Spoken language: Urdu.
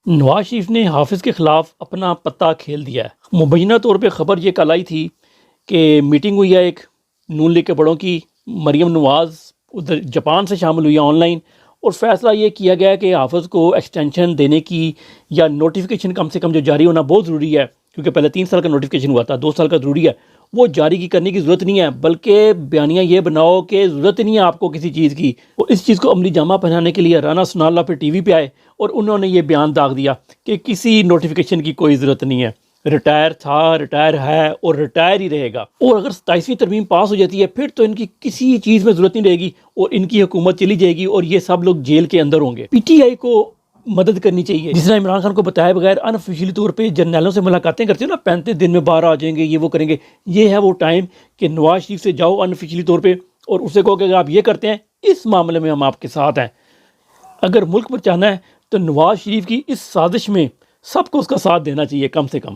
نواز شریف نے حافظ کے خلاف اپنا پتہ کھیل دیا ہے۔ مبینہ طور پہ خبر یہ کل آئی تھی کہ میٹنگ ہوئی ہے ایک نون لیگ کے بڑوں کی، مریم نواز ادھر جاپان سے شامل ہوئی ہے آن لائن، اور فیصلہ یہ کیا گیا کہ حافظ کو ایکسٹینشن دینے کی یا نوٹیفیکیشن کم سے کم جو جاری ہونا بہت ضروری ہے، کیونکہ پہلے 3 سال کا نوٹیفیکیشن ہوا تھا، 2 سال کا ضروری ہے، وہ جاری کرنے کی ضرورت نہیں ہے، بلکہ بیانیہ یہ بناؤ کہ ضرورت نہیں ہے آپ کو کسی چیز کی۔ اور اس چیز کو عملی جامہ پہنانے کے لیے رانا ثناء اللہ پھر ٹی وی پہ آئے اور انہوں نے یہ بیان داغ دیا کہ کسی نوٹیفیکیشن کی کوئی ضرورت نہیں ہے، ریٹائر تھا، ریٹائر ہے اور ریٹائر ہی رہے گا، اور اگر 27ویں ترمیم پاس ہو جاتی ہے پھر تو ان کی کسی چیز میں ضرورت نہیں رہے گی اور ان کی حکومت چلی جائے گی اور یہ سب لوگ جیل کے اندر ہوں گے۔ پی ٹی آئی کو مدد کرنی چاہیے، جس طرح عمران خان کو بتائے بغیر انفیشلی طور پہ جرنیلوں سے ملاقاتیں کرتے ہو نا، 35 دن میں باہر آ جائیں گے، یہ وہ کریں گے، یہ ہے وہ ٹائم کہ نواز شریف سے جاؤ انفیشلی طور پہ اور اسے کہو کہ اگر آپ یہ کرتے ہیں اس معاملے میں ہم آپ کے ساتھ ہیں۔ اگر ملک بچانا ہے تو نواز شریف کی اس سازش میں سب کو اس کا ساتھ دینا چاہیے کم سے کم۔